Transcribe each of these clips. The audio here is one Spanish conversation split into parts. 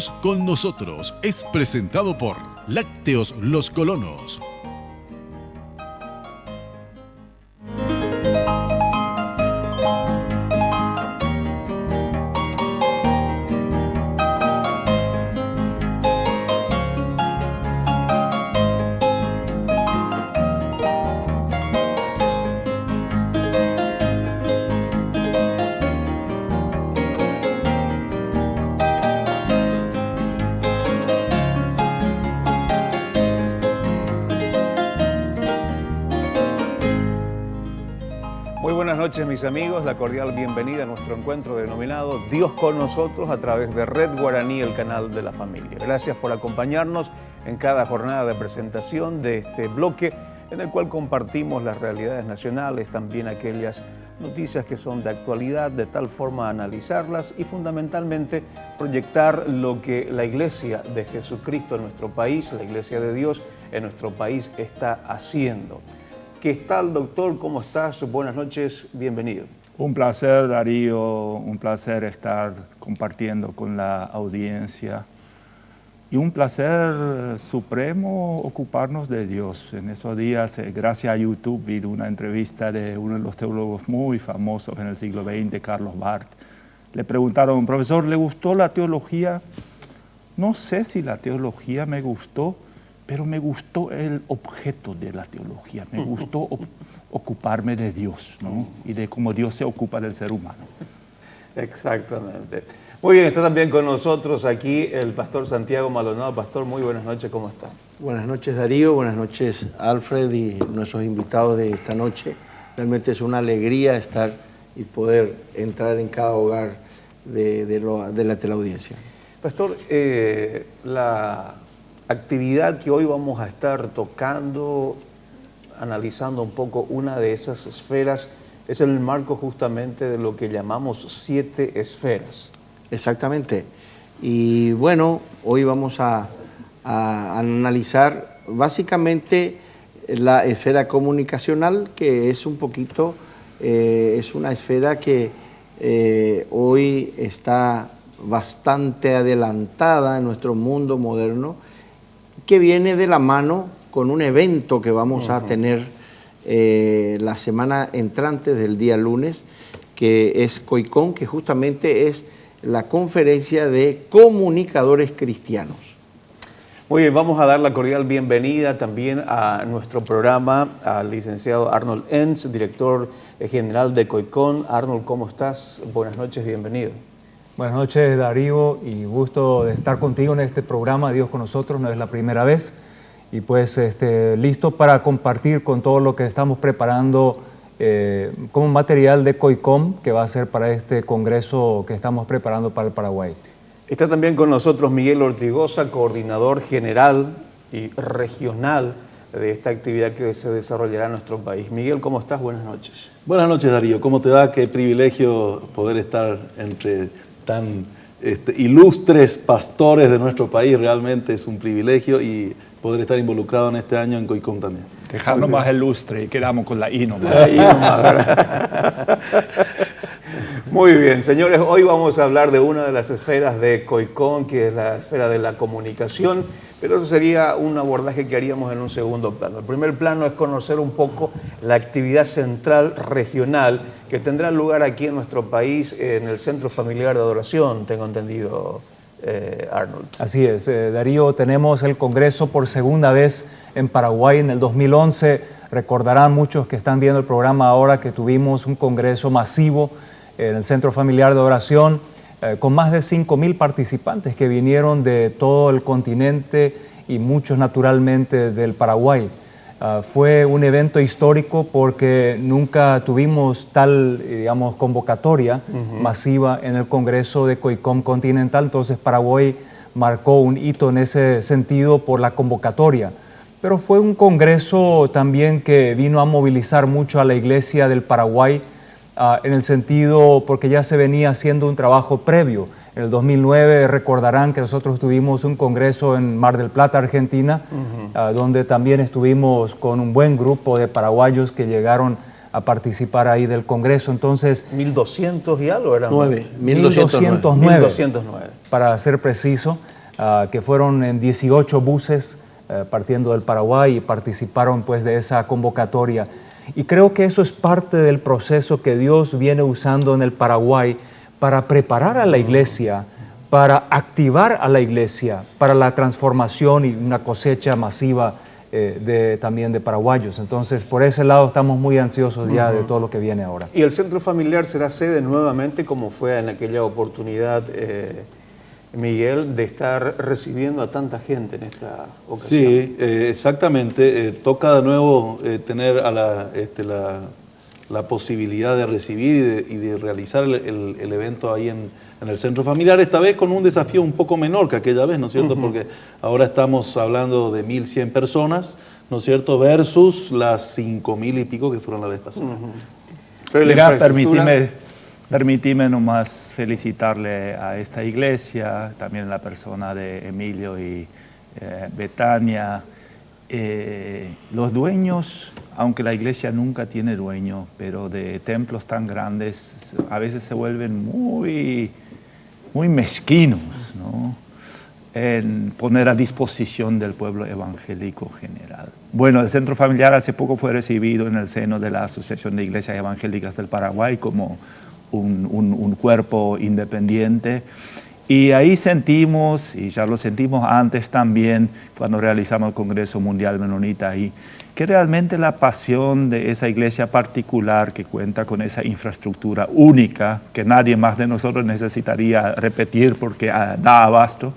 Dios con nosotros es presentado por Lácteos Los Colonos. Buenas noches, mis amigos, la cordial bienvenida a nuestro encuentro denominado Dios con nosotros a través de Red Guaraní, el canal de la familia. Gracias por acompañarnos en cada jornada de presentación de este bloque en el cual compartimos las realidades nacionales, también aquellas noticias que son de actualidad, de tal forma analizarlas y fundamentalmente proyectar lo que la Iglesia de Jesucristo en nuestro país, la Iglesia de Dios en nuestro país está haciendo. ¿Qué tal, doctor? ¿Cómo estás? Buenas noches, bienvenido. Un placer, Darío, un placer estar compartiendo con la audiencia y un placer supremo ocuparnos de Dios. En esos días, gracias a YouTube, vi una entrevista de uno de los teólogos muy famosos en el siglo XX, Carlos Barth. Le preguntaron, profesor, ¿le gustó la teología? No sé si la teología me gustó, pero me gustó el objeto de la teología, me gustó ocuparme de Dios, ¿no? Y de cómo Dios se ocupa del ser humano. Exactamente. Muy bien, está también con nosotros aquí el pastor Santiago Maldonado. Pastor, muy buenas noches, ¿cómo está? Buenas noches, Darío, buenas noches, Alfred, y nuestros invitados de esta noche. Realmente es una alegría estar y poder entrar en cada hogar de la teleaudiencia. Pastor, la actividad que hoy vamos a estar tocando, analizando un poco una de esas esferas, es el marco justamente de lo que llamamos 7 esferas. Exactamente. Y bueno, hoy vamos a analizar básicamente la esfera comunicacional, que es un poquito, es una esfera que hoy está bastante adelantada en nuestro mundo moderno, que viene de la mano con un evento que vamos a tener la semana entrante del día lunes, que es COICON, que justamente es la conferencia de comunicadores cristianos. Muy bien, vamos a dar la cordial bienvenida también a nuestro programa al licenciado Arnold Enns, director general de COICON. Arnold, ¿cómo estás? Buenas noches, bienvenido. Buenas noches, Darío, y gusto de estar contigo en este programa Dios con nosotros, no es la primera vez, y pues listo para compartir con todo lo que estamos preparando como material de COICOM, que va a ser para este congreso que estamos preparando para el Paraguay. Está también con nosotros Miguel Ortigosa, coordinador general y regional de esta actividad que se desarrollará en nuestro país. Miguel, ¿cómo estás? Buenas noches. Buenas noches, Darío. ¿Cómo te va? Qué privilegio poder estar entre tan ilustres pastores de nuestro país. Realmente es un privilegio y poder estar involucrado en este año en COICON también. Dejarnos más ilustre y quedamos con la I nomás. La I nomás, ¿verdad? Muy bien, señores, hoy vamos a hablar de una de las esferas de COICON, que es la esfera de la comunicación, pero eso sería un abordaje que haríamos en un segundo plano. El primer plano es conocer un poco la actividad central regional que tendrá lugar aquí en nuestro país, en el Centro Familiar de Adoración, tengo entendido, Arnold. Así es, Darío, tenemos el Congreso por segunda vez en Paraguay en el 2011. Recordarán muchos que están viendo el programa ahora que tuvimos un congreso masivo en el Centro Familiar de Oración, con más de 5.000 participantes que vinieron de todo el continente y muchos naturalmente del Paraguay. Fue un evento histórico porque nunca tuvimos tal, digamos, convocatoria masiva en el Congreso de COICOM Continental, entonces Paraguay marcó un hito en ese sentido por la convocatoria. Pero fue un congreso también que vino a movilizar mucho a la Iglesia del Paraguay, en el sentido porque ya se venía haciendo un trabajo previo. En el 2009 recordarán que nosotros tuvimos un congreso en Mar del Plata, Argentina, donde también estuvimos con un buen grupo de paraguayos que llegaron a participar ahí del Congreso. Entonces, 1.200 y algo eran. 1209. 1209. Para ser preciso, que fueron en 18 buses partiendo del Paraguay y participaron pues de esa convocatoria. Y creo que eso es parte del proceso que Dios viene usando en el Paraguay para preparar a la iglesia, para activar a la iglesia, para la transformación y una cosecha masiva también de paraguayos. Entonces, por ese lado estamos muy ansiosos ya de todo lo que viene ahora. ¿Y el centro familiar será sede nuevamente, como fue en aquella oportunidad, Miguel, de estar recibiendo a tanta gente en esta ocasión? Sí, exactamente. Toca de nuevo tener a la posibilidad de recibir y de realizar el evento ahí en el centro familiar, esta vez con un desafío un poco menor que aquella vez, ¿no es cierto? Porque ahora estamos hablando de 1.100 personas, ¿no es cierto? Versus las 5.000 y pico que fueron la vez pasada. Pero Mira, permíteme nomás felicitarle a esta iglesia, también la persona de Emilio y Betania. Los dueños, aunque la iglesia nunca tiene dueño, pero de templos tan grandes a veces se vuelven muy mezquinos, ¿no? En poner a disposición del pueblo evangélico general. Bueno, el centro familiar hace poco fue recibido en el seno de la Asociación de Iglesias Evangélicas del Paraguay como un cuerpo independiente. Y ahí sentimos, y ya lo sentimos antes también, cuando realizamos el Congreso Mundial Menonita ahí, que realmente la pasión de esa iglesia particular que cuenta con esa infraestructura única, que nadie más de nosotros necesitaría repetir porque da abasto,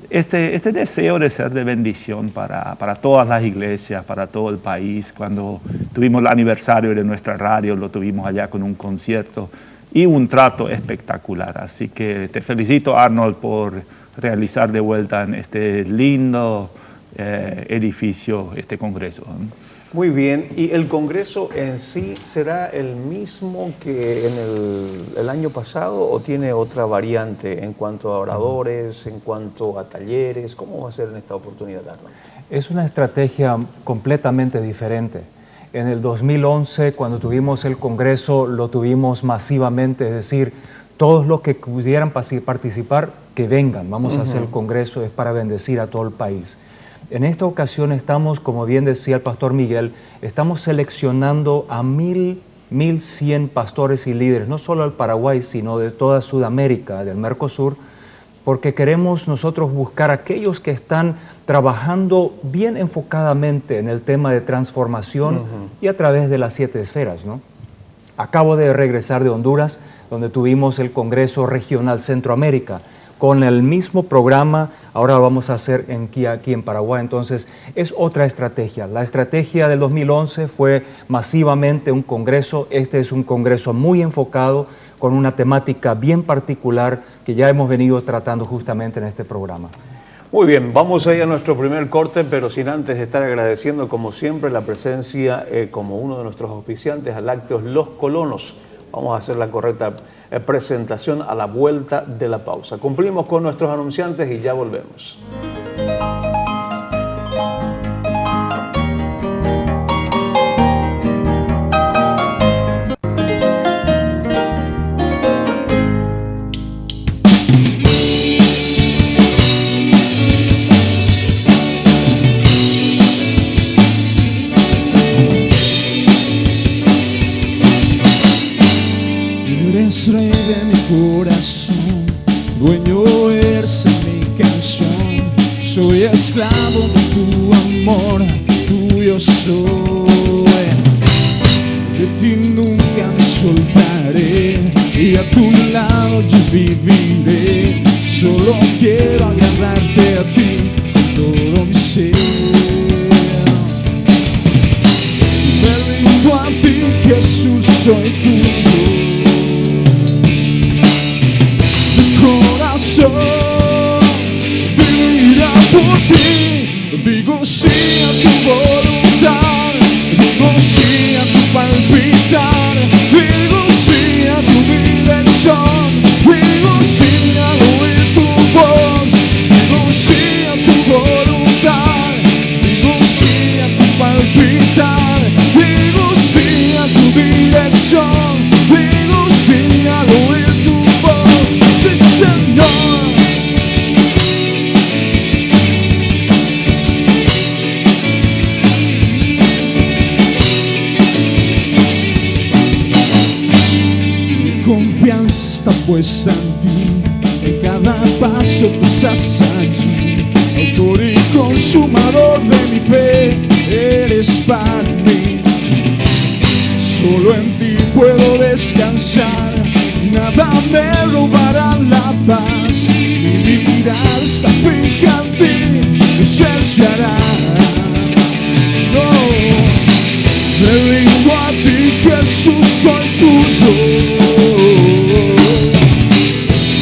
este deseo de ser de bendición para todas las iglesias, para todo el país. Cuando tuvimos el aniversario de nuestra radio, lo tuvimos allá con un concierto y un trato espectacular. Así que te felicito, Arnold, por realizar de vuelta en este lindo edificio este congreso. Muy bien, ¿y el congreso en sí será el mismo que en el año pasado o tiene otra variante en cuanto a oradores, en cuanto a talleres? ¿Cómo va a ser en esta oportunidad, Arnold? Es una estrategia completamente diferente. En el 2011, cuando tuvimos el Congreso, lo tuvimos masivamente, es decir, todos los que pudieran participar, que vengan. Vamos a hacer el Congreso, es para bendecir a todo el país. En esta ocasión estamos, como bien decía el pastor Miguel, estamos seleccionando a 1.100 pastores y líderes, no solo del Paraguay, sino de toda Sudamérica, del Mercosur, porque queremos nosotros buscar a aquellos que están trabajando bien enfocadamente en el tema de transformación y a través de las 7 esferas, ¿no? Acabo de regresar de Honduras, donde tuvimos el Congreso Regional Centroamérica, con el mismo programa. Ahora lo vamos a hacer aquí en Paraguay. Entonces, es otra estrategia. La estrategia del 2011 fue masivamente un congreso. Este es un congreso muy enfocado, con una temática bien particular que ya hemos venido tratando justamente en este programa. Muy bien, vamos a ir a nuestro primer corte, pero sin antes estar agradeciendo, como siempre, la presencia como uno de nuestros auspiciantes a Lácteos Los Colonos. Vamos a hacer la correcta presentación a la vuelta de la pausa. Cumplimos con nuestros anunciantes y ya volvemos. Eres rey de mi corazón, dueño eres de mi canción. Soy esclavo de tu amor, tuyo soy. De ti nunca me soltaré y a tu lado yo viviré. Solo quiero agarrarte a ti con todo mi ser. Me rindo a ti, Jesús, soy tuyo. Corazón, vivirá por ti. Digo sí a tu voluntad, digo sí a tu palpitar, digo sí a tu dirección, digo sí a oír tu voz, digo sí a tu voluntad, digo sí a tu palpitar, digo sí a tu dirección. puesta en ti, en cada paso tú estás allí, autor y consumador de mi fe, eres para mí. Solo en ti puedo descansar, nada me robará la paz. Mi mirada está fija en ti, no se hará. No, me rindo a ti, Jesús, soy tuyo.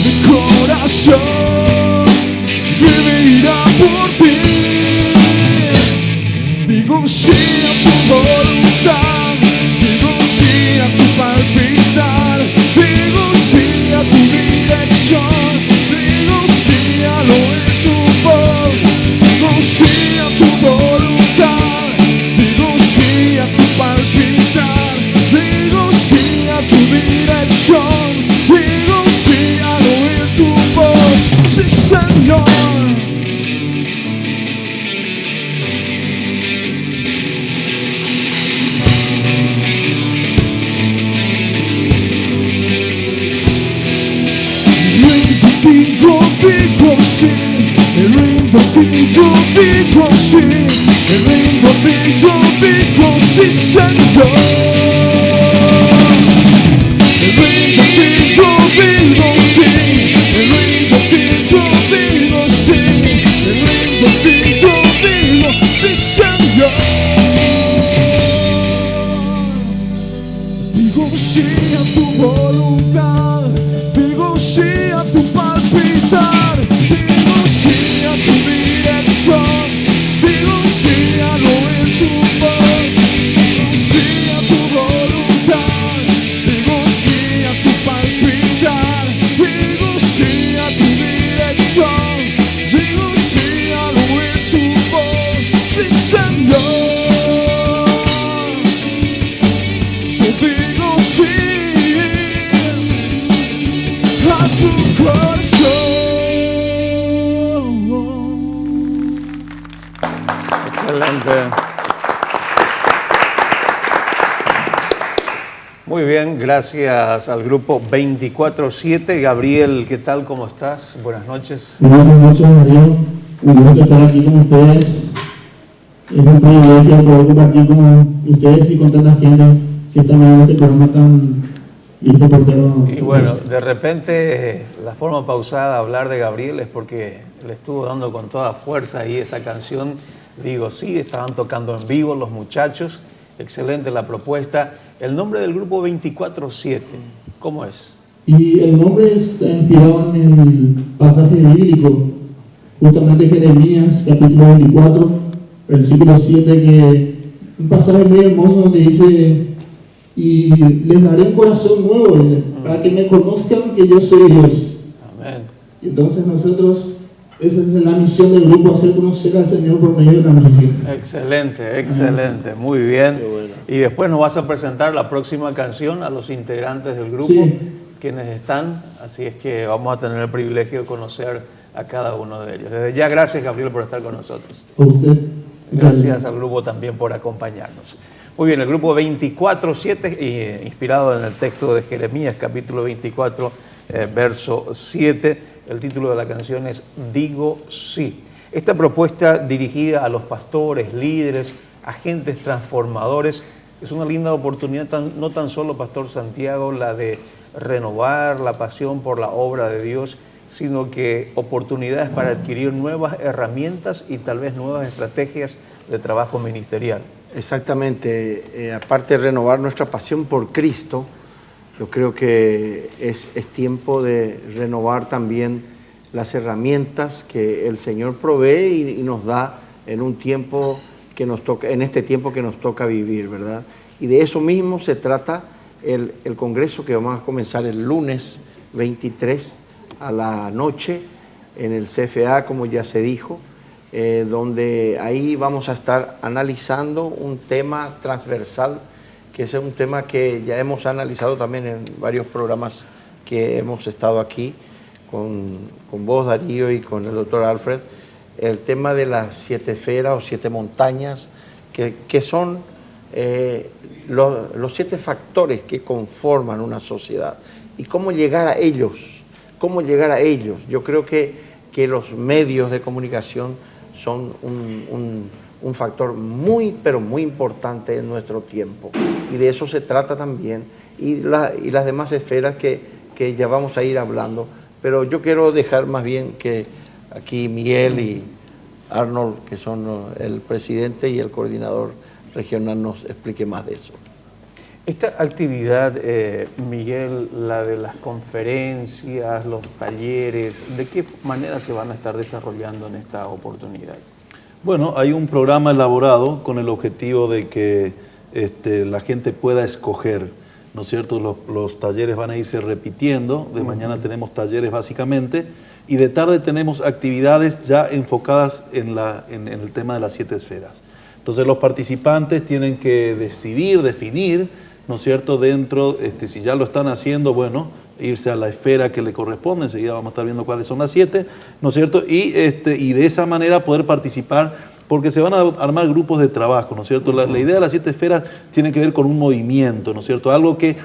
Mi corazón vivirá por ti. Digo sí a tu voluntad, digo sí a tu palpitar, digo sí a tu dirección, digo sí al oír tu voz, digo sí a tu voluntad, digo sí a tu palpitar, digo sí a tu dirección, digo sí al oír tu voz, sí Señor. Yo digo sí, me rindo a ti, yo digo sí, me rindo a ti, yo digo sí, Señor. Me rindo a ti, yo digo sí, me rindo a ti, yo digo sí, me rindo a ti, yo digo sí, Señor. Digo sí a tu voluntad, digo sí a tu palpitar, digo sí a tu dirección, digo sí al oír tu voz, digo sí a tu voluntad, digo sí a tu palpitar, digo sí a tu dirección, digo sí al oír tu voz, sí Señor. Yo digo sí a tu corazón. Excelente. Muy bien, gracias al grupo 24/7. Gabriel, ¿qué tal? ¿Cómo estás? Buenas noches. Buenas noches, Darío. Un gusto estar aquí con ustedes. Es un privilegio poder compartir con ustedes y con tanta gente que está viendo este programa tan listo por todo. Y bueno, de repente la forma pausada de hablar de Gabriel es porque le estuvo dando con toda fuerza ahí esta canción. Digo, sí, estaban tocando en vivo los muchachos. Excelente la propuesta. El nombre del grupo 24/7, ¿cómo es? Y el nombre está inspirado en el pasaje bíblico, justamente Jeremías, capítulo 24, versículo 7, que un pasaje muy hermoso donde dice: y les daré un corazón nuevo, dice, para que me conozcan que yo soy Dios. Amén. Y entonces nosotros, esa es la misión del grupo, hacer conocer al Señor por medio de la música. Excelente, excelente, muy bien. Y después nos vas a presentar la próxima canción a los integrantes del grupo, Sí. quienes están, así es que vamos a tener el privilegio de conocer a cada uno de ellos. Desde ya, gracias Gabriel por estar con nosotros. A usted. Gracias al grupo también por acompañarnos. Muy bien, el grupo 24/7, inspirado en el texto de Jeremías, capítulo 24, verso 7. El título de la canción es Digo Sí. Esta propuesta dirigida a los pastores, líderes, agentes transformadores, es una linda oportunidad, no tan solo, Pastor Santiago, la de renovar la pasión por la obra de Dios, sino que oportunidades para adquirir nuevas herramientas y tal vez nuevas estrategias de trabajo ministerial. Exactamente, aparte de renovar nuestra pasión por Cristo, yo creo que es tiempo de renovar también las herramientas que el Señor provee y nos da en un tiempo que nos toca, en este tiempo que nos toca vivir, ¿verdad? Y de eso mismo se trata el congreso que vamos a comenzar el lunes 23 a la noche en el CFA, como ya se dijo, donde ahí vamos a estar analizando un tema transversal, que es un tema que ya hemos analizado también en varios programas que hemos estado aquí, con vos, Darío, y con el doctor Alfred, el tema de las 7 esferas o 7 montañas, que son los 7 factores que conforman una sociedad. y cómo llegar a ellos. ¿Cómo llegar a ellos? Yo creo que los medios de comunicación son un factor muy, pero muy importante en nuestro tiempo. Y de eso se trata también. Y las demás esferas que ya vamos a ir hablando. Pero yo quiero dejar más bien que aquí Miguel y Arnold, que son el presidente y el coordinador regional, nos explique más de eso. Esta actividad, Miguel, la de las conferencias, los talleres, ¿de qué manera se van a estar desarrollando en esta oportunidad? Bueno, hay un programa elaborado con el objetivo de que la gente pueda escoger, ¿no es cierto? Los talleres van a irse repitiendo, de mañana tenemos talleres básicamente, y de tarde tenemos actividades ya enfocadas en el tema de las 7 esferas. Entonces los participantes tienen que definir, ¿no es cierto?, dentro, si ya lo están haciendo, bueno, irse a la esfera que le corresponde, enseguida vamos a estar viendo cuáles son las 7, ¿no es cierto?, y de esa manera poder participar, porque se van a armar grupos de trabajo, ¿no es cierto? La idea de las 7 esferas tiene que ver con un movimiento, ¿no es cierto?, algo que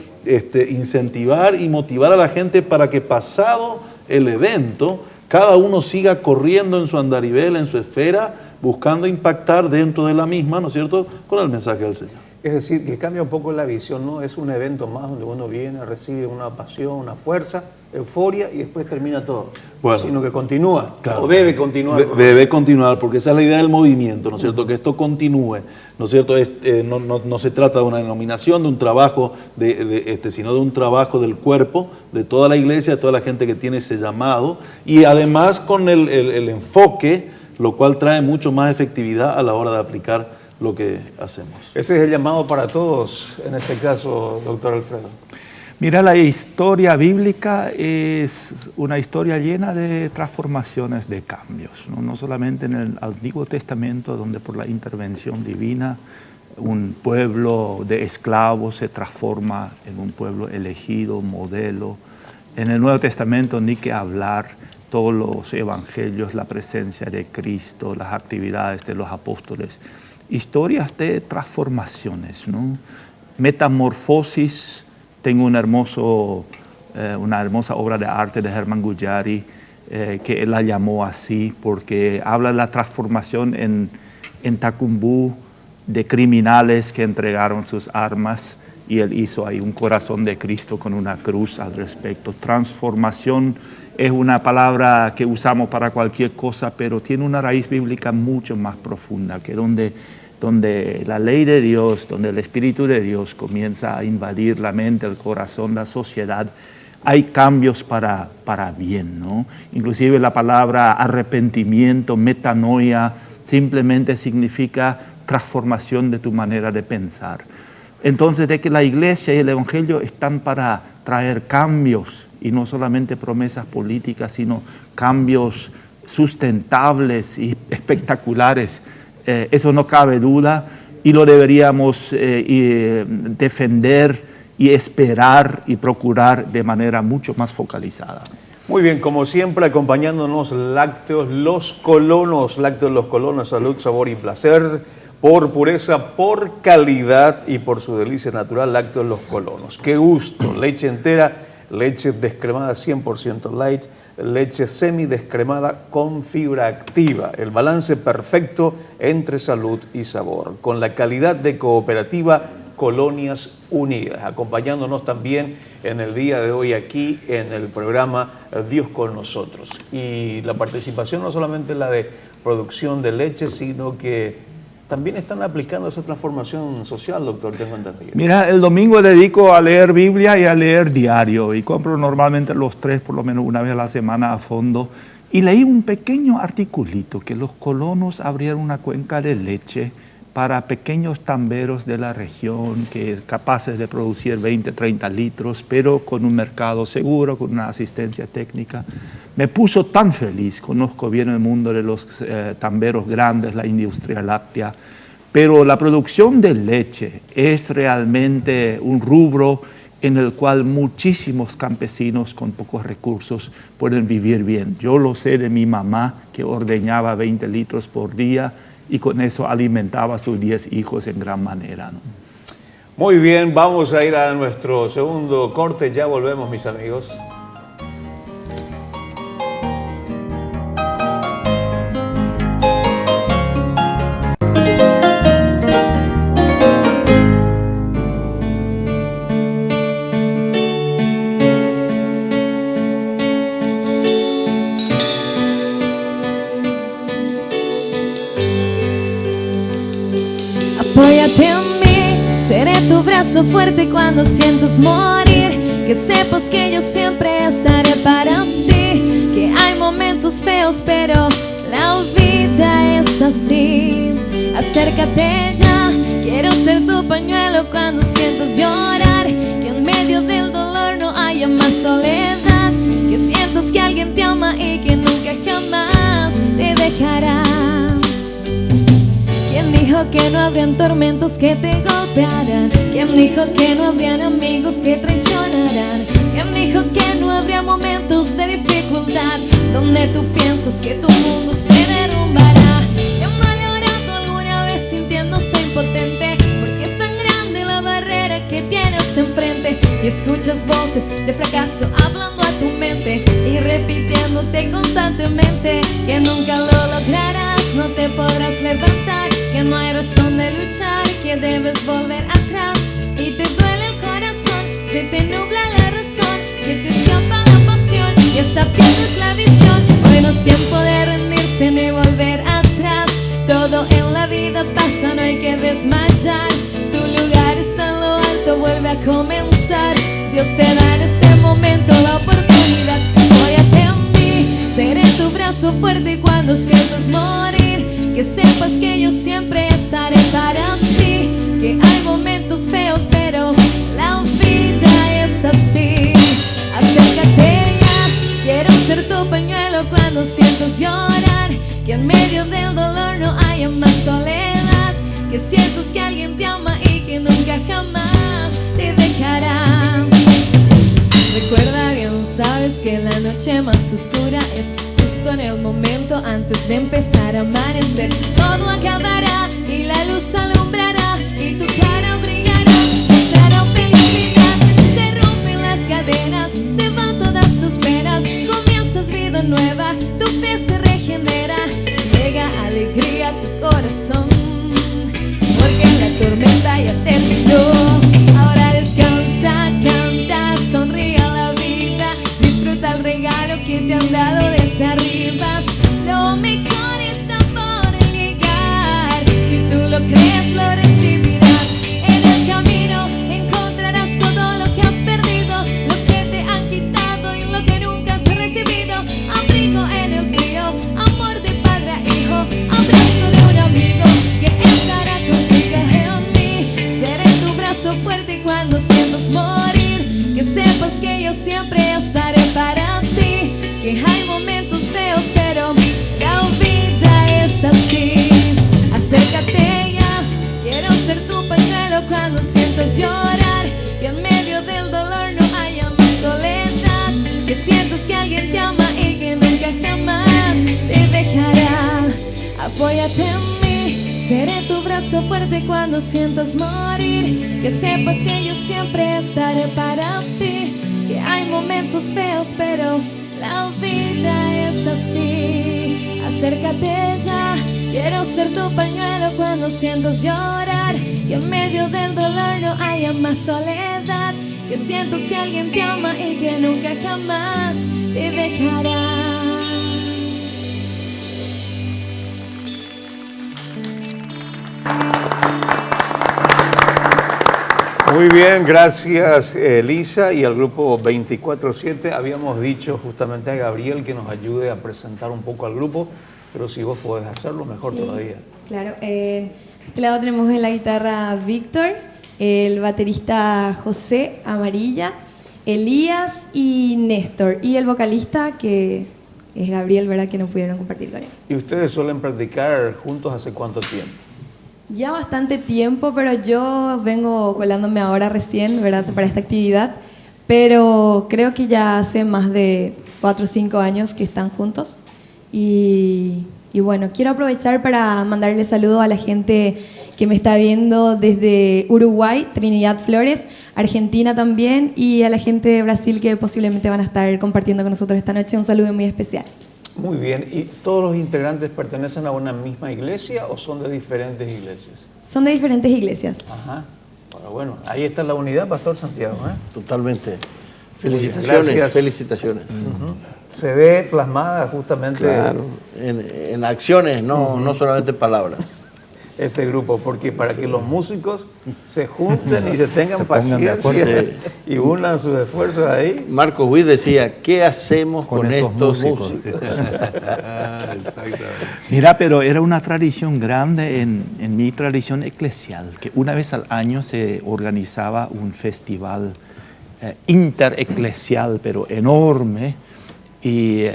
incentivar y motivar a la gente para que pasado el evento, cada uno siga corriendo en su andarivel, en su esfera, buscando impactar dentro de la misma, ¿no es cierto?, con el mensaje del Señor. Es decir, que cambia un poco la visión, no es un evento más donde uno viene, recibe una pasión, una fuerza, euforia y después termina todo, bueno, sino que continúa, claro, o debe continuar. Debe continuar, porque esa es la idea del movimiento, ¿no es cierto?, que esto continúe, ¿no es cierto? No se trata de una denominación, de un trabajo, sino de un trabajo del cuerpo, de toda la iglesia, de toda la gente que tiene ese llamado, y además con el enfoque, lo cual trae mucho más efectividad a la hora de aplicar lo que hacemos. Ese es el llamado para todos, en este caso, doctor Alfredo. Mira, la historia bíblica es una historia llena de transformaciones, de cambios, no solamente en el Antiguo Testamento, donde por la intervención divina un pueblo de esclavos se transforma en un pueblo elegido, modelo. En el Nuevo Testamento ni que hablar, todos los evangelios, la presencia de Cristo, las actividades de los apóstoles, historias de transformaciones, ¿no? Metamorfosis. Tengo una hermosa obra de arte de Germán Guyari que él la llamó así porque habla de la transformación en Tacumbú de criminales que entregaron sus armas y él hizo ahí un corazón de Cristo con una cruz al respecto. Transformación es una palabra que usamos para cualquier cosa, pero tiene una raíz bíblica mucho más profunda, que donde la ley de Dios, donde el Espíritu de Dios comienza a invadir la mente, el corazón, la sociedad, hay cambios para bien, ¿no? Inclusive la palabra arrepentimiento, metanoia, simplemente significa transformación de tu manera de pensar. Entonces, de que la iglesia y el evangelio están para traer cambios, y no solamente promesas políticas, sino cambios sustentables y espectaculares. Eso no cabe duda y lo deberíamos defender y esperar y procurar de manera mucho más focalizada. Muy bien, como siempre, acompañándonos Lácteos Los Colonos. Lácteos Los Colonos, salud, sabor y placer, por pureza, por calidad y por su delicia natural. Lácteos Los Colonos. Qué gusto, leche entera, leche descremada 100% light, leche semidescremada con fibra activa. El balance perfecto entre salud y sabor. Con la calidad de Cooperativa Colonias Unidas. Acompañándonos también en el día de hoy aquí en el programa Dios con nosotros. Y la participación no solamente la de producción de leche, sino que también están aplicando esa transformación social, doctor, tengo entendido. Mira, el domingo dedico a leer Biblia y a leer diario, y compro normalmente los 3, por lo menos una vez a la semana a fondo, y leí un pequeño articulito que los colonos abrieron una cuenca de leche para pequeños tamberos de la región, que capaces de producir 20, 30 litros, pero con un mercado seguro, con una asistencia técnica. Me puso tan feliz. Conozco bien el mundo de los tamberos grandes, la industria láctea, pero la producción de leche es realmente un rubro en el cual muchísimos campesinos con pocos recursos pueden vivir bien. Yo lo sé de mi mamá, que ordeñaba 20 litros por día y con eso alimentaba a sus 10 hijos en gran manera, ¿no? Muy bien, vamos a ir a nuestro segundo corte. Ya volvemos, mis amigos. Apóyate en mí, seré tu brazo fuerte cuando sientas morir. Que sepas que yo siempre estaré para ti. Que hay momentos feos, pero la vida es así. Acércate ya, quiero ser tu pañuelo cuando sientas llorar. Que en medio del dolor no haya más soledad. Que sientas que alguien te ama y que nunca jamás te dejará. ¿Quién dijo que no habrían tormentos que te golpearán? ¿Quién dijo que no habrían amigos que traicionarán? ¿Quién dijo que no habría momentos de dificultad donde tú piensas que tu mundo se derrumbará? ¿Quién va llorando alguna vez sintiéndose impotente? Porque es tan grande la barrera que tienes enfrente y escuchas voces de fracaso hablando a tu mente y repitiéndote constantemente que nunca lo lograrás, no te podrás levantar, que no hay razón de luchar, que debes volver atrás y te duele el corazón, se te nubla la razón, se te escapa la pasión y hasta pierdes la visión. Hoy no es tiempo de rendirse ni volver atrás, todo en la vida pasa, no hay que desmayar, tu lugar está en lo alto, vuelve a comenzar, Dios te da en este momento la oportunidad. Apóyate en mí, seré tu brazo fuerte cuando sientas morir. Que sepas que yo siempre estaré para ti. Que hay momentos feos, pero la vida es así. Acércate ya, quiero ser tu pañuelo cuando sientas llorar. Que en medio del dolor no haya más soledad. Que sientas que alguien te ama y que nunca jamás te dejará. Recuerda bien, sabes que la noche más oscura es justo en el momento antes de empezar a amanecer. Todo acabará y la luz alumbrará y tu cara brillará, mostrará felicidad. Se rompen las cadenas, se van todas tus penas, comienzas vida nueva, tu fe se regenera, llega alegría a tu corazón, porque la tormenta ya terminó. Ahora descansa, canta, sonríe a la vida, disfruta el regalo que te han dado desde arriba. Lo mejor está por llegar, si tú lo crees lo recibirás. En el camino encontrarás todo lo que has perdido, lo que te han quitado y lo que nunca has recibido. Abrigo en el frío, amor de padre a hijo, abrazo de un amigo que estará contigo en mí. Seré tu brazo fuerte cuando sientas morir. Que sepas que yo siempre estaré para ti. Que hay momentos feos, pero la vida es así. Acércate ya, quiero ser tu pañuelo cuando sientas llorar. Que en medio del dolor no haya más soledad. Que sientas que alguien te ama y que nunca jamás te dejará. Apóyate en mí, seré tu brazo fuerte cuando sientas morir. Que sepas que yo siempre estaré para ti. Que hay momentos feos, pero la vida es así. Acércate ya, quiero ser tu pañuelo cuando sientas llorar. Que en medio del dolor no haya más soledad. Que sientas que alguien te ama y que nunca jamás te dejará. Muy bien, gracias Elisa y al grupo 24/7. Habíamos dicho justamente a Gabriel que nos ayude a presentar un poco al grupo, pero si vos podés hacerlo, mejor sí, todavía. Claro, en este lado tenemos en la guitarra Víctor, el baterista José Amarilla, Elías y Néstor, y el vocalista que es Gabriel, ¿verdad? Que no pudieron compartir con él. ¿Y ustedes suelen practicar juntos hace cuánto tiempo? Ya bastante tiempo, pero yo vengo colándome ahora recién, ¿verdad? Para esta actividad, pero creo que ya hace más de 4 o 5 años que están juntos y Y bueno, quiero aprovechar para mandarle saludos a la gente que me está viendo desde Uruguay, Trinidad Flores, Argentina también, y a la gente de Brasil que posiblemente van a estar compartiendo con nosotros esta noche. Un saludo muy especial. Muy bien. ¿Y todos los integrantes pertenecen a una misma iglesia o son de diferentes iglesias? Son de diferentes iglesias. Ajá. Bueno, ahí está la unidad, Pastor Santiago, ¿eh? Totalmente. Felicitaciones, Gracias. felicitaciones. Se ve plasmada justamente Claro, en acciones, no solamente palabras. este grupo, porque para que los músicos se junten y se tengan pongan de paciencia acuerdo. y unan sus esfuerzos ahí. Marco Witt decía, ¿qué hacemos con estos músicos? Exactamente. Mira, pero era una tradición grande en mi tradición eclesial, que una vez al año se organizaba un festival intereclesial, pero enorme, y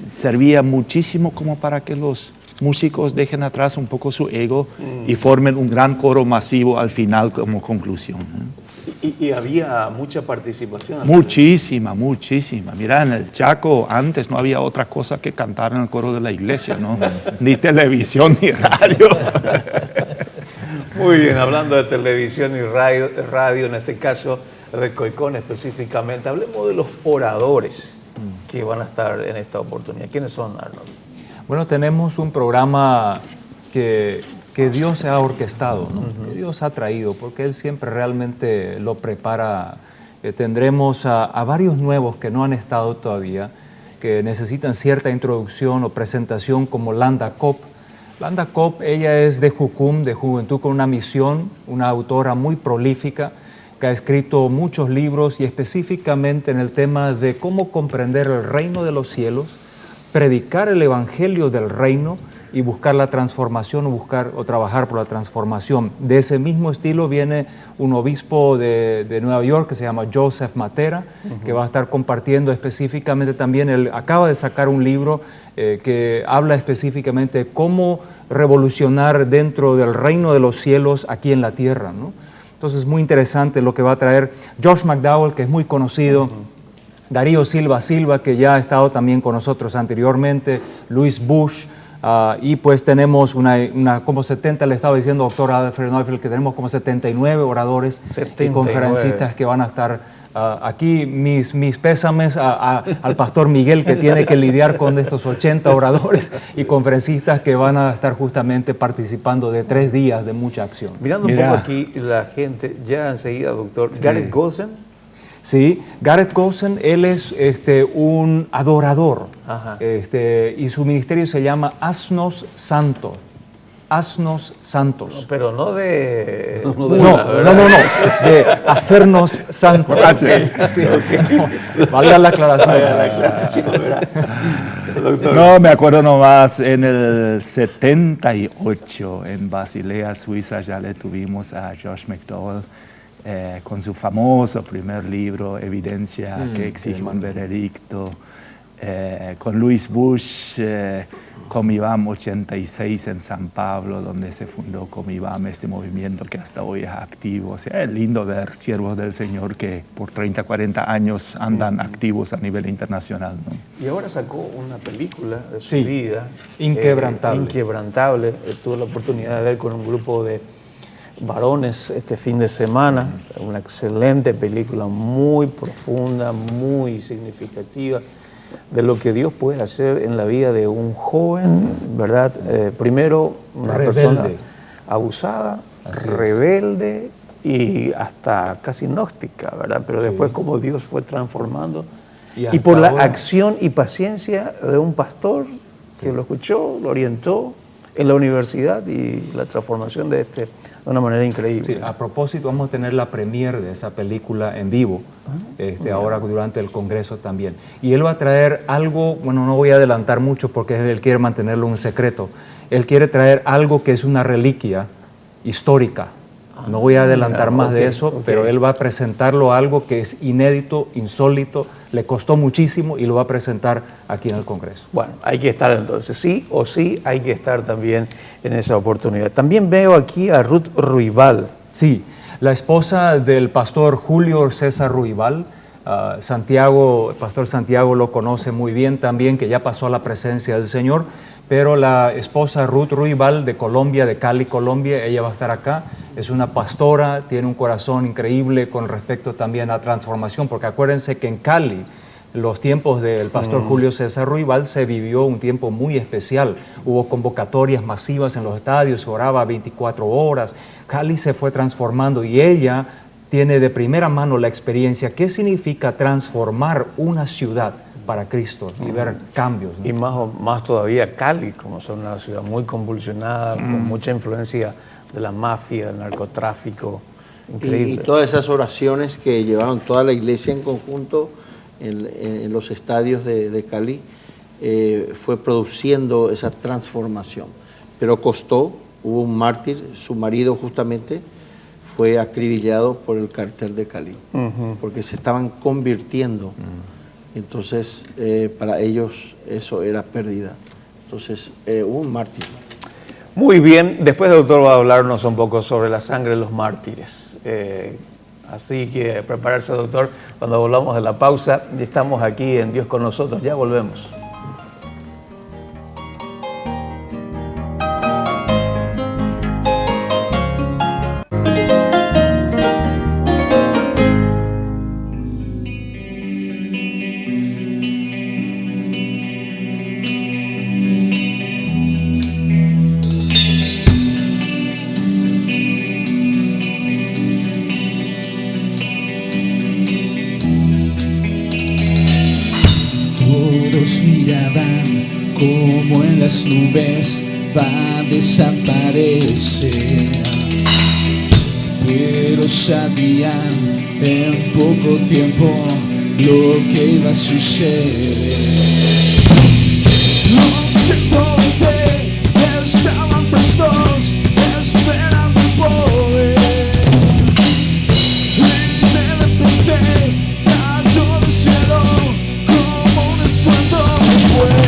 servía muchísimo como para que los músicos dejen atrás un poco su ego y formen un gran coro masivo al final como conclusión. Y había mucha participación. Muchísima. Mira, en el Chaco antes no había otra cosa que cantar en el coro de la iglesia, ¿no? Ni televisión ni radio. Muy bien, hablando de televisión y radio, en este caso de Coicón específicamente, hablemos de los oradores que van a estar en esta oportunidad. ¿Quiénes son, Arnold? Bueno, tenemos un programa que Dios ha orquestado, ¿no? Que Dios ha traído, porque Él siempre realmente lo prepara. Tendremos a varios nuevos que no han estado todavía, que necesitan cierta introducción o presentación, como Landa Cobb. Landa Cobb, ella es de Jucum, de Juventud con una Misión, una autora muy prolífica, que ha escrito muchos libros y específicamente en el tema de cómo comprender el reino de los cielos, predicar el evangelio del reino y buscar la transformación o trabajar por la transformación. De ese mismo estilo viene un obispo de Nueva York que se llama Joseph Matera, que va a estar compartiendo específicamente también. Él acaba de sacar un libro que habla específicamente de cómo revolucionar dentro del reino de los cielos aquí en la tierra, ¿no? Entonces, muy interesante lo que va a traer Josh McDowell, que es muy conocido, Darío Silva, que ya ha estado también con nosotros anteriormente, Luis Bush, y pues tenemos como 70, le estaba diciendo doctor Alfred Neufeld, que tenemos como 79 oradores 79. Y conferencistas que van a estar aquí. Mis pésames al pastor Miguel, que tiene que lidiar con estos 80 oradores y conferencistas que van a estar justamente participando de 3 días de mucha acción. Mirando un poco aquí la gente, ya enseguida, doctor, sí. Garrett Gosen. Sí, Garrett Gosen, él es un adorador, y su ministerio se llama Asnos Santos. Asnos Santos. No, pero no de... No, de hacernos santos. Sí, no, valga la aclaración. No, me acuerdo nomás, en el 78, en Basilea, Suiza, ya le tuvimos a Josh McDowell con su famoso primer libro, Evidencia que exige un veredicto, con Luis Bush, Comibam 86 en San Pablo, donde se fundó Comibam, este movimiento que hasta hoy es activo. O sea, es lindo ver siervos del Señor que por 30, 40 años andan activos a nivel internacional, ¿no? Y ahora sacó una película de su vida. Inquebrantable. Inquebrantable. Tuve la oportunidad de ver con un grupo de varones este fin de semana. Una excelente película, muy profunda, muy significativa, de lo que Dios puede hacer en la vida de un joven, ¿verdad? Primero, una persona abusada, rebelde y hasta casi gnóstica, ¿verdad? Pero después cómo Dios fue transformando. Y por la acción y paciencia de un pastor que lo escuchó, lo orientó en la universidad y la transformación de de una manera increíble. Sí, a propósito, vamos a tener la premiere de esa película en vivo, ahora durante el Congreso también. Y él va a traer algo, bueno, no voy a adelantar mucho porque él quiere mantenerlo un secreto. Él quiere traer algo que es una reliquia histórica. No voy a adelantar más de eso, pero él va a presentarlo algo que es inédito, insólito, le costó muchísimo y lo va a presentar aquí en el Congreso. Bueno, hay que estar entonces, sí o sí, hay que estar también en esa oportunidad. También veo aquí a Ruth Ruibal. Sí, la esposa del pastor Julio César Ruibal. El pastor Santiago lo conoce muy bien también, que ya pasó a la presencia del Señor, pero la esposa Ruth Ruibal de Colombia, de Cali, Colombia, ella va a estar acá. Es una pastora, tiene un corazón increíble con respecto también a transformación, porque acuérdense que en Cali, los tiempos del pastor Julio César Ruibal, se vivió un tiempo muy especial. Hubo convocatorias masivas en los estadios, se oraba 24 horas. Cali se fue transformando y ella tiene de primera mano la experiencia. ¿Qué significa transformar una ciudad para Cristo y ver cambios, ¿no? Y más todavía Cali, como es una ciudad muy convulsionada, con mucha influencia de la mafia, del narcotráfico. Increíble. Y todas esas oraciones que llevaron toda la iglesia en conjunto en los estadios de Cali, fue produciendo esa transformación. Pero costó, hubo un mártir, su marido justamente fue acribillado por el cartel de Cali, porque se estaban convirtiendo. Entonces, para ellos eso era pérdida. Entonces, hubo un mártir. Muy bien, después el doctor va a hablarnos un poco sobre la sangre de los mártires. Así que prepararse, doctor, cuando volvamos de la pausa. Ya estamos aquí en Dios con nosotros, ya volvemos. Las nubes va a desaparecer, pero sabían en poco tiempo lo que iba a suceder. Los 120 estaban prestos esperando el poder, y de repente cayó del cielo como un estruendo de fuego.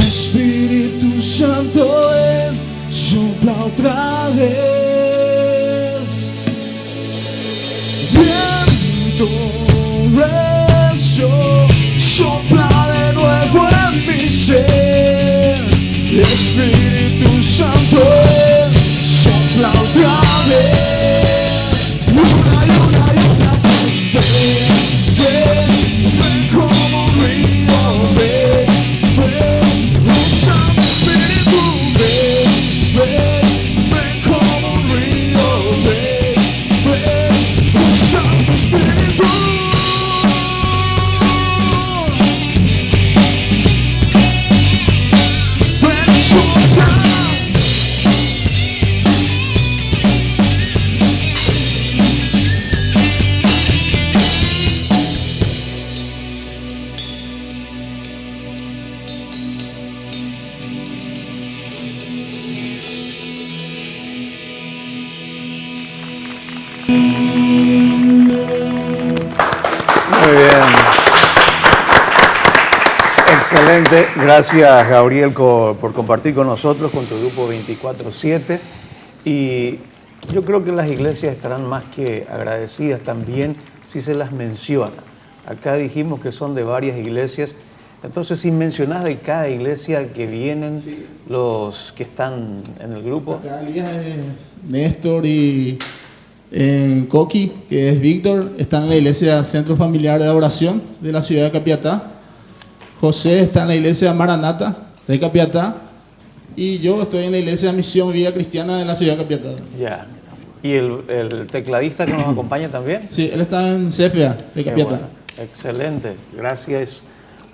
Espíritu Santo, sopla otra vez. Viento recio, sopla de nuevo en mi ser. Espíritu Santo, sopla otra vez. Una y otra vez. Ven como un río, ven. Un Santo Espíritu, ven como un río, ven. Un Santo Espíritu. Excelente, gracias Gabriel por compartir con nosotros, con tu grupo 24/7. Y yo creo que las iglesias estarán más que agradecidas también si se las menciona. Acá dijimos que son de varias iglesias, entonces si mencionás de cada iglesia que vienen los que están en el grupo. Acá es Néstor y en Coqui, que es Víctor, están en la iglesia Centro Familiar de Oración de la ciudad de Capiatá. José está en la iglesia Maranata de Capiatá. Y yo estoy en la iglesia Misión Vida Cristiana de la ciudad de Capiatá. Ya. ¿Y el tecladista que nos acompaña también? Sí, él está en CFA de Capiatá. Bueno, excelente, gracias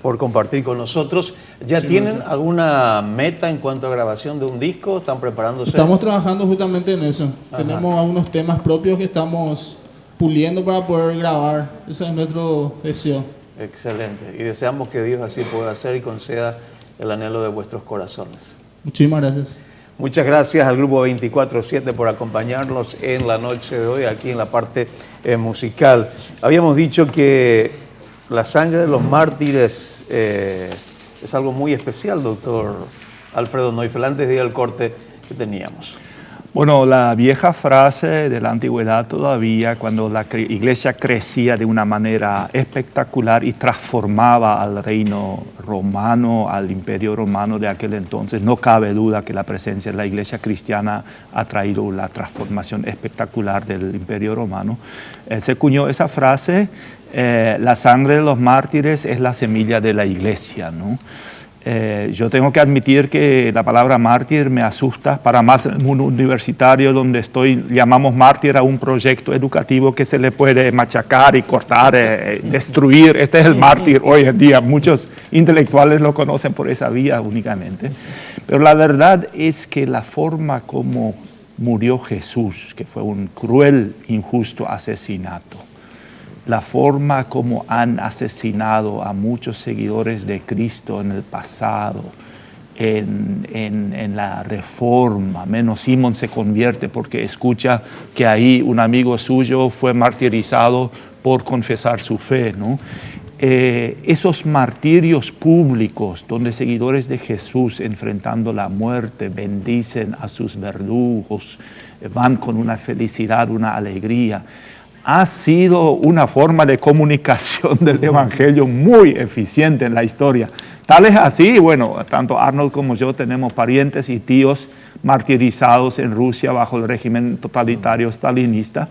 por compartir con nosotros. ¿Ya tienen alguna meta en cuanto a grabación de un disco? ¿Están preparándose? Estamos trabajando justamente en eso. Tenemos algunos temas propios que estamos puliendo para poder grabar. Ese es nuestro deseo. Excelente. Y deseamos que Dios así pueda hacer y conceda el anhelo de vuestros corazones. Muchísimas gracias. Muchas gracias al grupo 24/7 por acompañarnos en la noche de hoy, aquí en la parte musical. Habíamos dicho que la sangre de los mártires es algo muy especial, doctor Alfredo Neufeld. Antes de ir al corte que teníamos. Bueno, la vieja frase de la antigüedad todavía, cuando la iglesia crecía de una manera espectacular y transformaba al reino romano, al imperio romano de aquel entonces, no cabe duda que la presencia de la iglesia cristiana ha traído la transformación espectacular del imperio romano. Se acuñó esa frase, la sangre de los mártires es la semilla de la iglesia, ¿no? Yo tengo que admitir que la palabra mártir me asusta, para más en un universitario donde estoy, llamamos mártir a un proyecto educativo que se le puede machacar y cortar, destruir. Este es el mártir hoy en día, muchos intelectuales lo conocen por esa vía únicamente, pero la verdad es que la forma como murió Jesús, que fue un cruel, injusto asesinato, la forma como han asesinado a muchos seguidores de Cristo en el pasado, en la Reforma. Menos Simón se convierte porque escucha que ahí un amigo suyo fue martirizado por confesar su fe, ¿no? Esos martirios públicos donde seguidores de Jesús enfrentando la muerte bendicen a sus verdugos, van con una felicidad, una alegría, ha sido una forma de comunicación del Evangelio muy eficiente en la historia. Tal es así, bueno, tanto Arnold como yo tenemos parientes y tíos martirizados en Rusia bajo el régimen totalitario stalinista,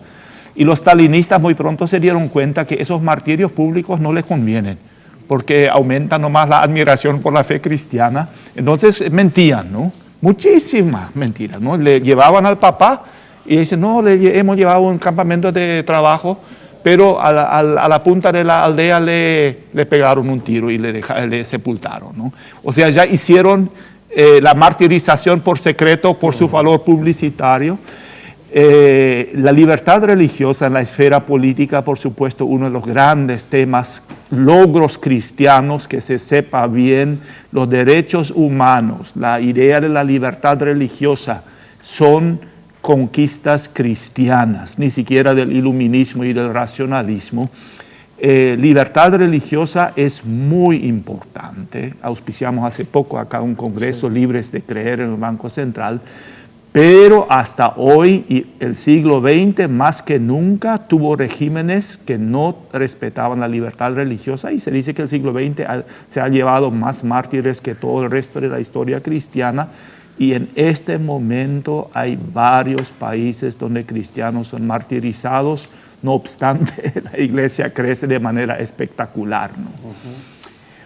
y los stalinistas muy pronto se dieron cuenta que esos martirios públicos no les convienen, porque aumentan nomás la admiración por la fe cristiana. Entonces mentían, ¿no? Muchísimas mentiras, ¿no? Le llevaban al papá y dicen, no, le hemos llevado a un campamento de trabajo, pero a la punta de la aldea le pegaron un tiro y le sepultaron, ¿no? O sea, ya hicieron la martirización por secreto, por su valor publicitario. La libertad religiosa en la esfera política, por supuesto, uno de los grandes temas, logros cristianos, que se sepa bien, los derechos humanos, la idea de la libertad religiosa son conquistas cristianas, ni siquiera del iluminismo y del racionalismo. Libertad religiosa es muy importante. Auspiciamos hace poco acá un congreso, Libres de Creer, en el Banco Central, pero hasta hoy, y el siglo XX, más que nunca, tuvo regímenes que no respetaban la libertad religiosa, y se dice que el siglo XX se ha llevado más mártires que todo el resto de la historia cristiana. Y en este momento hay varios países donde cristianos son martirizados, no obstante la iglesia crece de manera espectacular, ¿no?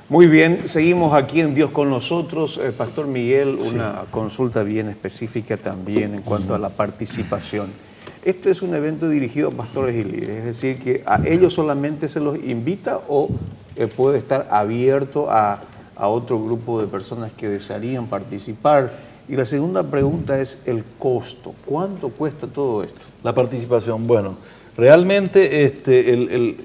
Muy bien, seguimos aquí en Dios con nosotros. Pastor Miguel, una consulta bien específica también en cuanto a la participación. Este es un evento dirigido a pastores y líderes, es decir, que a ellos solamente se los invita o puede estar abierto a otro grupo de personas que desearían participar. Y la segunda pregunta es el costo. ¿Cuánto cuesta todo esto? La participación, bueno, realmente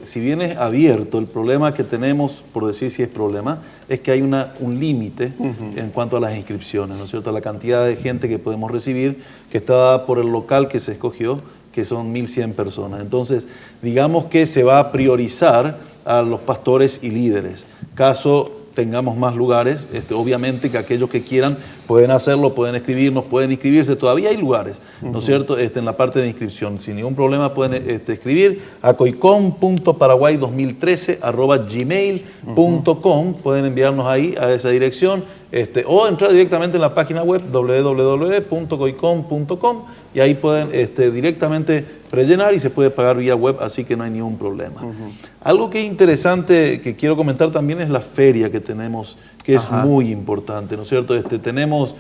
si bien es abierto, el problema que tenemos, por decir si es problema, es que hay un límite en cuanto a las inscripciones, ¿no es cierto? La cantidad de gente que podemos recibir, que está dada por el local que se escogió, que son 1.100 personas. Entonces, digamos que se va a priorizar a los pastores y líderes. Caso tengamos más lugares. Obviamente que aquellos que quieran pueden hacerlo, pueden escribirnos, pueden inscribirse. Todavía hay lugares, ¿no es cierto?, en la parte de inscripción. Sin ningún problema pueden escribir a coicom.paraguay2013@gmail.com. Pueden enviarnos ahí a esa dirección o entrar directamente en la página web www.coicom.com y ahí pueden directamente rellenar y se puede pagar vía web, así que no hay ningún problema. Algo que es interesante que quiero comentar también es la feria que tenemos, que es muy importante, ¿no es cierto? Tenemos,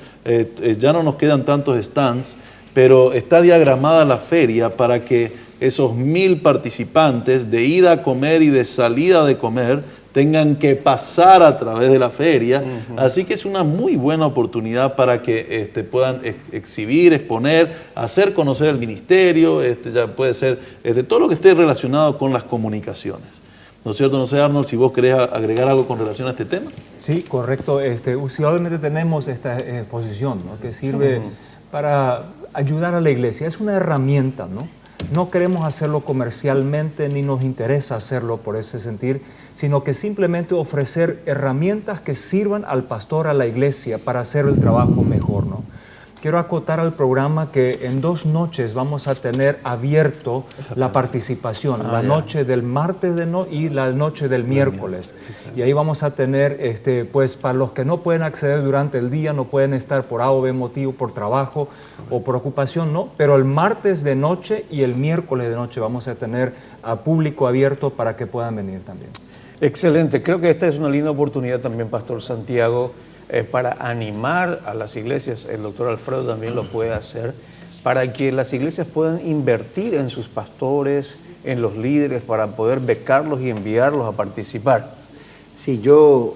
ya no nos quedan tantos stands, pero está diagramada la feria para que esos 1000 participantes de ida a comer y de salida de comer tengan que pasar a través de la feria. Así que es una muy buena oportunidad para que puedan exhibir, exponer, hacer conocer el ministerio, ya puede ser todo lo que esté relacionado con las comunicaciones. ¿No es cierto? No sé, Arnold, si vos querés agregar algo con relación a este tema. Sí, correcto. Usualmente tenemos esta exposición, ¿no?, que sirve para ayudar a la iglesia. Es una herramienta, ¿no? No queremos hacerlo comercialmente ni nos interesa hacerlo por ese sentir, sino que simplemente ofrecer herramientas que sirvan al pastor, a la iglesia, para hacer el trabajo mejor, ¿no? Quiero acotar al programa que en 2 noches vamos a tener abierto la participación, la noche del martes y la noche del miércoles. Y ahí vamos a tener, pues para los que no pueden acceder durante el día, no pueden estar por A o B motivo, por trabajo o por ocupación, no, pero el martes de noche y el miércoles de noche vamos a tener a público abierto para que puedan venir también. Excelente, creo que esta es una linda oportunidad también, Pastor Santiago, para animar a las iglesias. El doctor Alfredo también lo puede hacer, para que las iglesias puedan invertir en sus pastores, en los líderes, para poder becarlos y enviarlos a participar. Sí, yo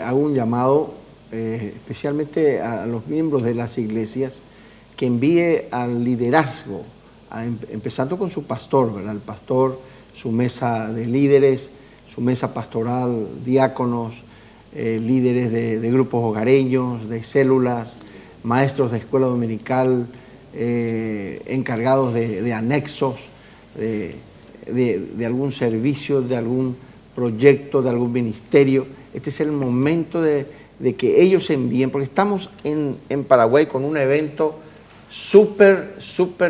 hago un llamado especialmente a los miembros de las iglesias que envíe al liderazgo, empezando con su pastor, ¿verdad? El pastor, su mesa de líderes, su mesa pastoral, diáconos, líderes de grupos hogareños, de células, maestros de escuela dominical, encargados de anexos, de algún servicio, de algún proyecto, de algún ministerio. Este es el momento de que ellos envíen, porque estamos en Paraguay con un evento súper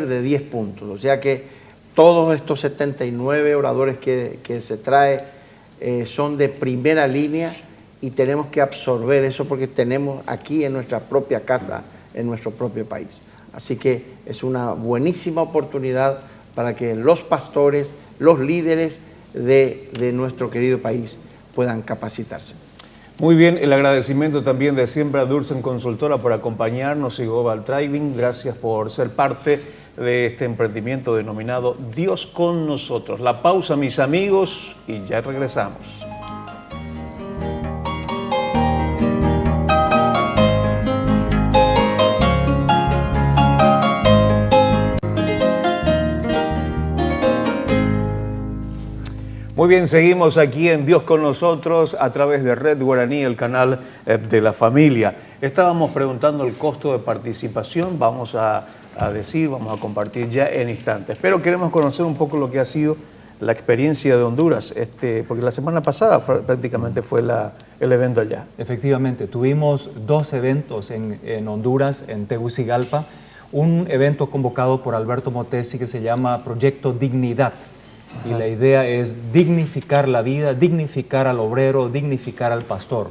de 10 puntos. O sea que todos estos 79 oradores que se trae son de primera línea, y tenemos que absorber eso porque tenemos aquí en nuestra propia casa, en nuestro propio país. Así que es una buenísima oportunidad para que los pastores, los líderes de nuestro querido país puedan capacitarse. Muy bien, el agradecimiento también de Siembra Dulce Consultora por acompañarnos y Global Trading. Gracias por ser parte de este emprendimiento denominado Dios con nosotros. La pausa, mis amigos, y ya regresamos. Muy bien, seguimos aquí en Dios con nosotros a través de Red Guaraní, el canal de la familia. Estábamos preguntando el costo de participación, vamos a compartir ya en instantes. Pero queremos conocer un poco lo que ha sido la experiencia de Honduras, porque la semana pasada prácticamente fue el evento allá. Efectivamente, tuvimos 2 eventos en Honduras, en Tegucigalpa. Un evento convocado por Alberto Motesi que se llama Proyecto Dignidad. Y la idea es dignificar la vida, dignificar al obrero, dignificar al pastor.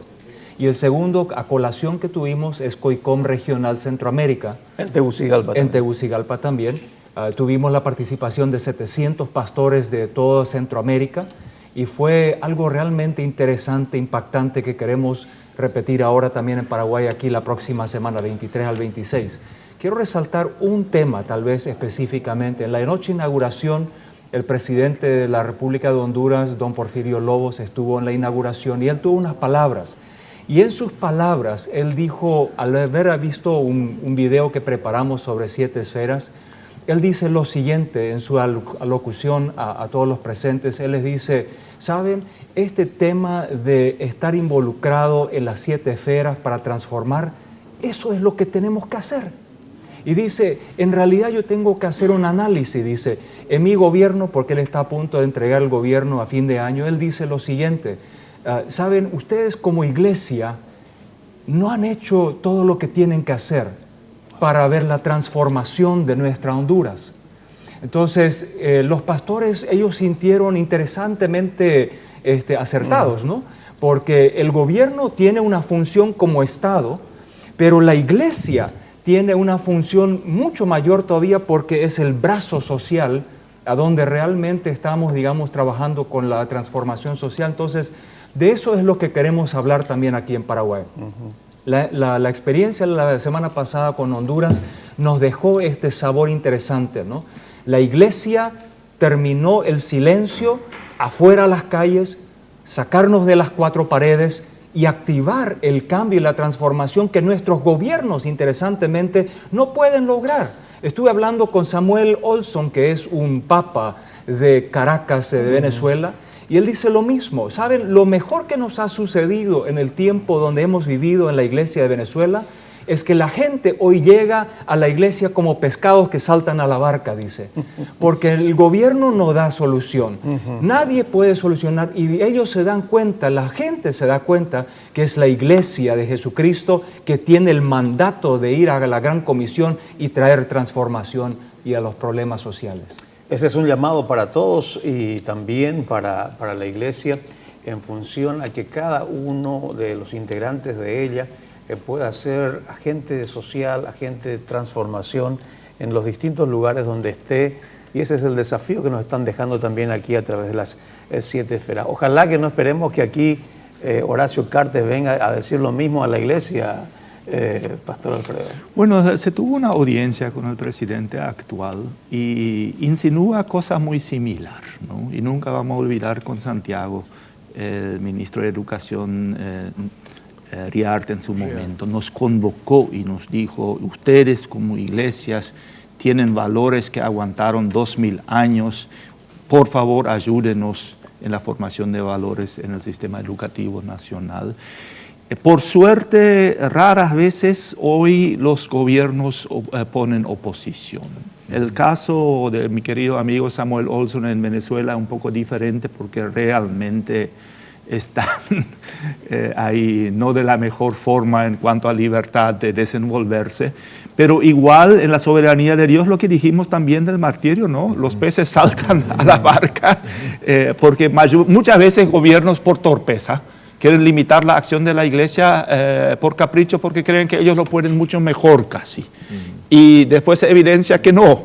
Y el segundo, a colación que tuvimos, es COICOM Regional Centroamérica. En Tegucigalpa también. En Tegucigalpa también. Tuvimos la participación de 700 pastores de toda Centroamérica y fue algo realmente interesante, impactante, que queremos repetir ahora también en Paraguay, aquí la próxima semana, 23 al 26. Quiero resaltar un tema, tal vez específicamente. En la noche de inauguración, el presidente de la República de Honduras, don Porfirio Lobos, estuvo en la inauguración y él tuvo unas palabras. Y en sus palabras, él dijo, al haber visto un video que preparamos sobre 7 esferas, él dice lo siguiente en su alocución a todos los presentes. Él les dice, ¿saben? Este tema de estar involucrado en las 7 esferas para transformar, eso es lo que tenemos que hacer. Y dice, en realidad yo tengo que hacer un análisis, dice, en mi gobierno, porque él está a punto de entregar el gobierno a fin de año, él dice lo siguiente, Saben, ustedes como iglesia no han hecho todo lo que tienen que hacer para ver la transformación de nuestra Honduras. Entonces, los pastores, ellos sintieron interesantemente acertados, ¿no? Porque el gobierno tiene una función como Estado, pero la iglesia tiene una función mucho mayor todavía porque es el brazo social a donde realmente estamos, digamos, trabajando con la transformación social. Entonces, de eso es lo que queremos hablar también aquí en Paraguay. La experiencia la semana pasada con Honduras nos dejó este sabor interesante, ¿no? La iglesia terminó el silencio afuera a las calles, sacarnos de las cuatro paredes y activar el cambio y la transformación que nuestros gobiernos, interesantemente, no pueden lograr. Estuve hablando con Samuel Olson, que es un papa de Caracas, de Venezuela, y él dice lo mismo. ¿Saben? Lo mejor que nos ha sucedido en el tiempo donde hemos vivido en la iglesia de Venezuela es que la gente hoy llega a la iglesia como pescados que saltan a la barca, dice, porque el gobierno no da solución. Nadie puede solucionar y ellos se dan cuenta, la gente se da cuenta que es la iglesia de Jesucristo que tiene el mandato de ir a la gran comisión y traer transformación y a los problemas sociales. Ese es un llamado para todos y también para la iglesia en función a que cada uno de los integrantes de ella pueda ser agente social, agente de transformación en los distintos lugares donde esté. Y ese es el desafío que nos están dejando también aquí a través de las 7 esferas. Ojalá que no esperemos que aquí Horacio Cartes venga a decir lo mismo a la iglesia, Pastor Alfredo. Bueno, se tuvo una audiencia con el presidente actual y insinúa cosas muy similares, ¿no? Y nunca vamos a olvidar con Santiago, el ministro de Educación, Riarte en su momento, nos convocó y nos dijo, ustedes como iglesias tienen valores que aguantaron 2000 años, por favor ayúdenos en la formación de valores en el sistema educativo nacional. Por suerte, raras veces hoy los gobiernos ponen oposición. El caso de mi querido amigo Samuel Olson en Venezuela es un poco diferente porque realmente están ahí no de la mejor forma en cuanto a libertad de desenvolverse, pero igual en la soberanía de Dios, lo que dijimos también del martirio, ¿no? Los peces saltan a la barca, porque muchas veces gobiernos por torpeza quieren limitar la acción de la iglesia por capricho, porque creen que ellos lo pueden mucho mejor casi. Y después se evidencia que no.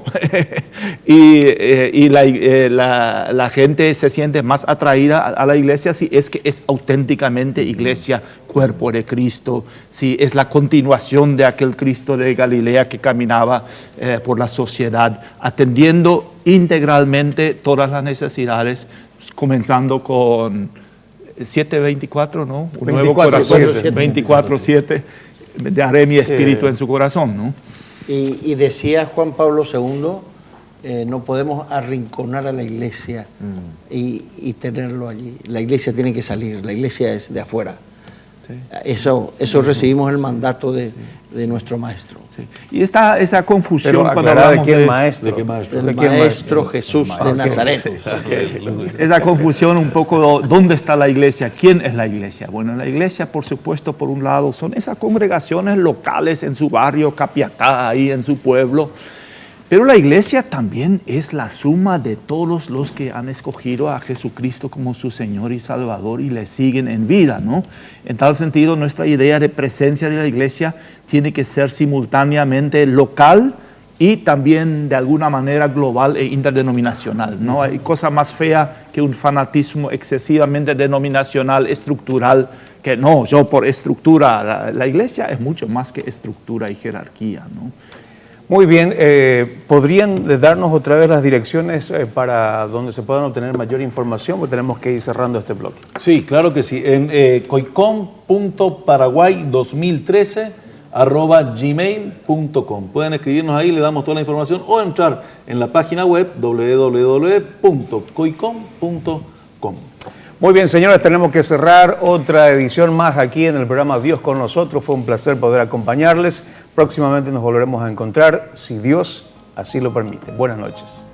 y la gente se siente más atraída a la iglesia si es que es auténticamente iglesia, cuerpo de Cristo, si es la continuación de aquel Cristo de Galilea que caminaba por la sociedad, atendiendo integralmente todas las necesidades, comenzando con 7:24, ¿no? Un nuevo corazón, 24:7, daré mi espíritu en su corazón, ¿no? Y decía Juan Pablo II, no podemos arrinconar a la iglesia y tenerlo allí. La iglesia tiene que salir, la iglesia es de afuera. Sí. Eso recibimos el mandato de nuestro maestro. Sí. Y está esa confusión cuando hablamos de quién maestro. ¿De qué maestro? Del maestro Jesús de Nazaret. Esa confusión un poco, ¿dónde está la iglesia? ¿Quién es la iglesia? Bueno, la iglesia, por supuesto, por un lado, son esas congregaciones locales en su barrio, Capiatá, ahí en su pueblo. Pero la iglesia también es la suma de todos los que han escogido a Jesucristo como su Señor y Salvador y le siguen en vida, ¿no? En tal sentido, nuestra idea de presencia de la iglesia tiene que ser simultáneamente local y también de alguna manera global e interdenominacional. No hay cosa más fea que un fanatismo excesivamente denominacional, estructural, que no, yo por estructura. La iglesia es mucho más que estructura y jerarquía, ¿no? Muy bien, ¿podrían darnos otra vez las direcciones para donde se puedan obtener mayor información? Porque tenemos que ir cerrando este bloque. Sí, claro que sí. En coicom.paraguay2013@gmail.com. Pueden escribirnos ahí, le damos toda la información o entrar en la página web www.coicom.com. Muy bien, señores, tenemos que cerrar otra edición más aquí en el programa Dios con nosotros. Fue un placer poder acompañarles. Próximamente nos volveremos a encontrar, si Dios así lo permite. Buenas noches.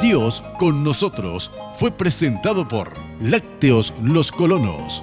Dios con nosotros fue presentado por Lácteos Los Colonos.